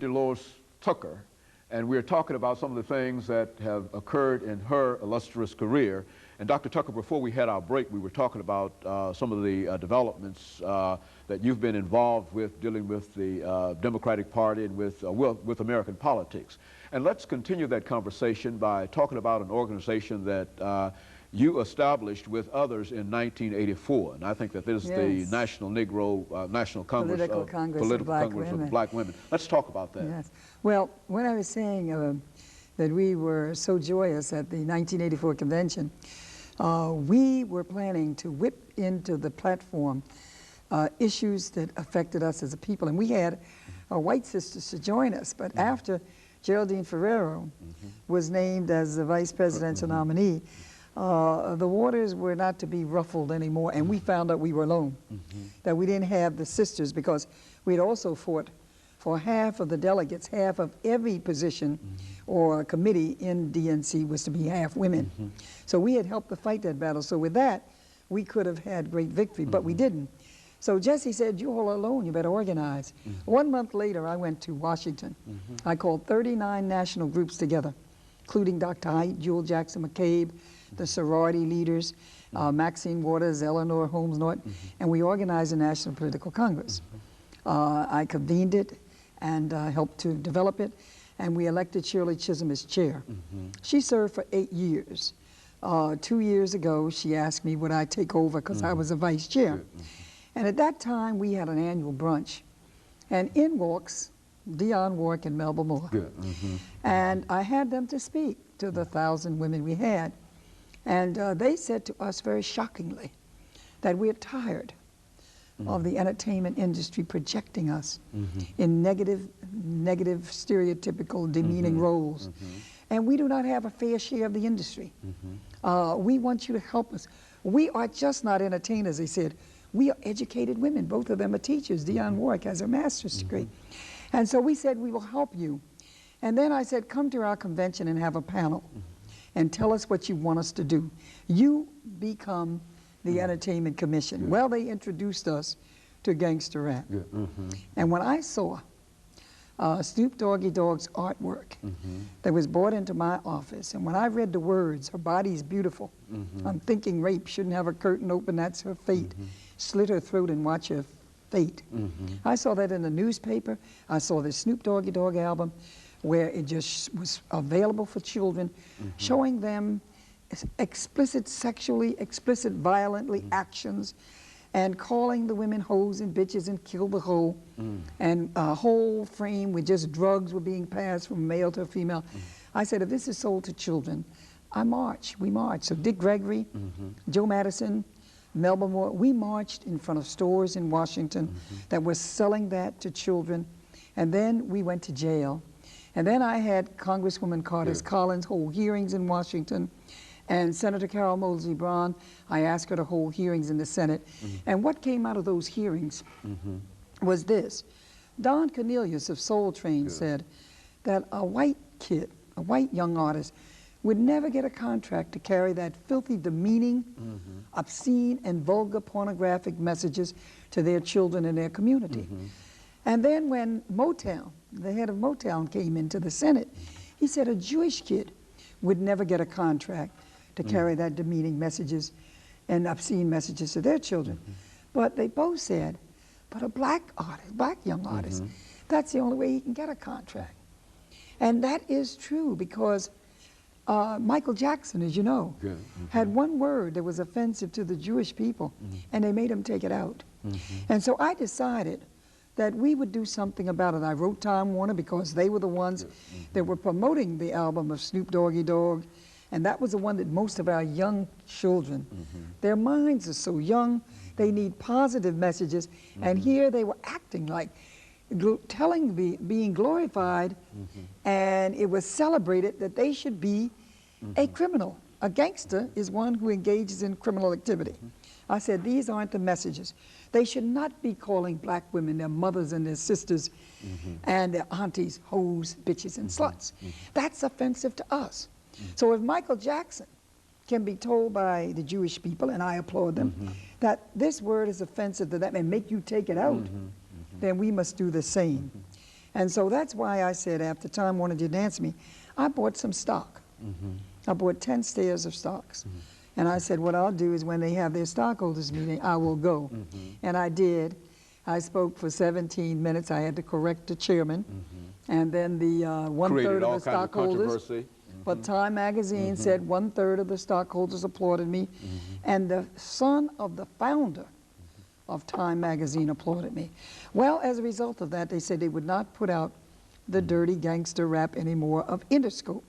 Deputy Lois Tucker, and we're talking about some of the things that have occurred in her illustrious career. And Dr. Tucker, before we had our break, we were talking about some of the developments that you've been involved with dealing with the Democratic Party and with American politics. And let's continue that conversation by talking about an organization that you established with others in 1984, and I think that this is the National Negro, National Congress, Political Congress of Black Women. Let's talk about that. Yes. Well, when I was saying that we were so joyous at the 1984 convention, we were planning to whip into the platform issues that affected us as a people, and we had our white sisters to join us, but after Geraldine Ferrero was named as the vice presidential nominee, the waters were not to be ruffled anymore, and we found out we were alone, that we didn't have the sisters, because we'd also fought for half of the delegates, half of every position or committee in DNC was to be half women. So we had helped to fight that battle. So with that, we could have had great victory, but we didn't. So Jesse said, "You're all alone, you better organize." 1 month later, I went to Washington. I called 39 national groups together, including Dr. Height, Jewel Jackson McCabe, the sorority leaders, Maxine Waters, Eleanor Holmes Norton, and we organized a National Political Congress. I convened it and helped to develop it, and we elected Shirley Chisholm as chair. She served for 8 years. 2 years ago, she asked me would I take over because I was a vice chair. And at that time, we had an annual brunch, and in walks Dionne Warwick and Melba Moore. And I had them to speak to the 1,000 women we had. And they said to us very shockingly that we're tired of the entertainment industry projecting us in negative, stereotypical, demeaning roles. And we do not have a fair share of the industry. We want you to help us. We are just not entertainers, they said. We are educated women. Both of them are teachers. Dionne Warwick has her master's degree. And so we said, we will help you. And then I said, come to our convention and have a panel and tell us what you want us to do. You become the Entertainment Commission. Well, they introduced us to gangster rap. And when I saw Snoop Dogg's artwork that was brought into my office, and when I read the words, her body's beautiful, I'm thinking rape, shouldn't have her curtain open, that's her fate. Slit her throat and watch her fate. I saw that in the newspaper. I saw the Snoop Dogg album where it just was available for children, showing them explicit sexually, explicit violently actions, and calling the women hoes and bitches and kill the hoe, and a whole frame with just drugs were being passed from male to female. I said, if this is sold to children, we march. So Dick Gregory, Joe Madison, Melba Moore, we marched in front of stores in Washington that were selling that to children, and then we went to jail. And then I had Congresswoman Carter Collins hold hearings in Washington, and Senator Carol Moseley Braun, I asked her to hold hearings in the Senate. And what came out of those hearings was this. Don Cornelius of Soul Train said that a white kid, a white young artist, would never get a contract to carry that filthy, demeaning, obscene, and vulgar pornographic messages to their children and their community. And then when Motown, the head of Motown, came into the Senate, he said a Jewish kid would never get a contract to carry that demeaning messages and obscene messages to their children. But they both said, but a black artist, black young artist, that's the only way he can get a contract. And that is true, because Michael Jackson, as you know, had one word that was offensive to the Jewish people, and they made him take it out. And so I decided that we would do something about it. I wrote Time Warner because they were the ones that were promoting the album of Snoop Dogg, and that was the one that most of our young children, their minds are so young, they need positive messages, and here they were acting like, being glorified, and it was celebrated that they should be a criminal. A gangster is one who engages in criminal activity. I said, these aren't the messages. They should not be calling black women their mothers and their sisters and their aunties, hoes, bitches, and sluts. That's offensive to us. So if Michael Jackson can be told by the Jewish people, and I applaud them, that this word is offensive to them and make you take it out, then we must do the same. And so that's why I said after Time Warner didn't answer me, I bought some stock. I bought 10 shares of stocks. And I said, what I'll do is when they have their stockholders meeting, I will go. And I did. I spoke for 17 minutes. I had to correct the chairman. And then the one-third of the stockholders. But Time magazine said 1/3 of the stockholders applauded me. And the son of the founder of Time magazine applauded me. Well, as a result of that, they said they would not put out the dirty gangster rap anymore of Interscope.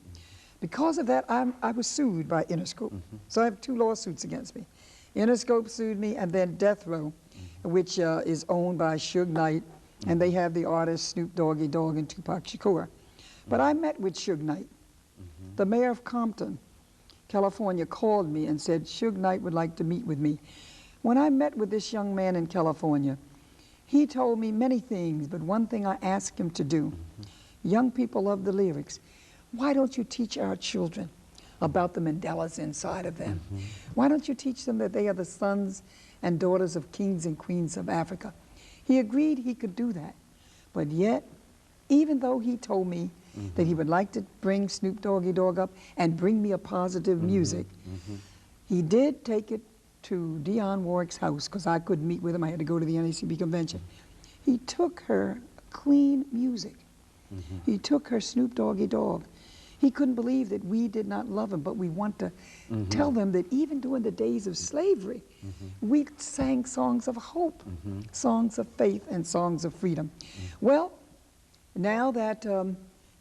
Because of that, I was sued by Interscope. So I have 2 lawsuits against me. Interscope sued me, and then Death Row, which is owned by Suge Knight, and they have the artists Snoop Dogg and Tupac Shakur. But I met with Suge Knight. The mayor of Compton, California, called me and said Suge Knight would like to meet with me. When I met with this young man in California, he told me many things, but one thing I asked him to do. Young people love the lyrics. Why don't you teach our children about the Mandelas inside of them? Why don't you teach them that they are the sons and daughters of kings and queens of Africa? He agreed he could do that. But yet, even though he told me that he would like to bring Snoop Dogg up and bring me a positive music, he did take it to Dionne Warwick's house because I couldn't meet with him. I had to go to the NAACP convention. He took her clean music. He took her Snoop Dogg. He couldn't believe that we did not love him, but we want to tell them that even during the days of slavery, we sang songs of hope, songs of faith, and songs of freedom. Well, now that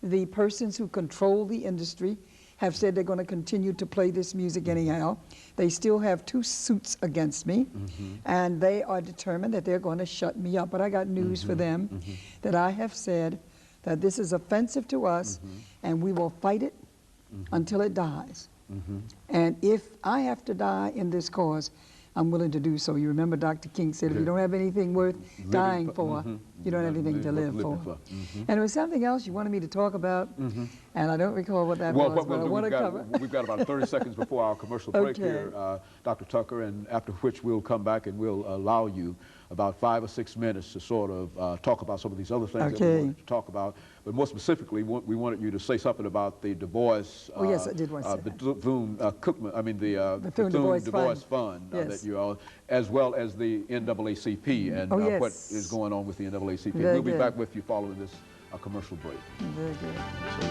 the persons who control the industry have said they're going to continue to play this music anyhow, they still have 2 suits against me, and they are determined that they're going to shut me up. But I got news for them, that I have said that this is offensive to us, and we will fight it until it dies. And if I have to die in this cause, I'm willing to do so. You remember Dr. King said, if you don't have anything worth dying for, you don't have anything to live for. And there was something else you wanted me to talk about, and I don't recall what that was, but I want to cover. We've got about 30 seconds before our commercial break here, Dr. Tucker, and after which we'll come back and we'll allow you about 5 or 6 minutes to sort of talk about some of these other things that we wanted to talk about. But more specifically, we wanted you to say something about the Du Bois, yes, I did want to say that. the Thune Du Bois Fund that you all, as well as the NAACP and what is going on with the NAACP. We'll be back with you following this commercial break. Very good. So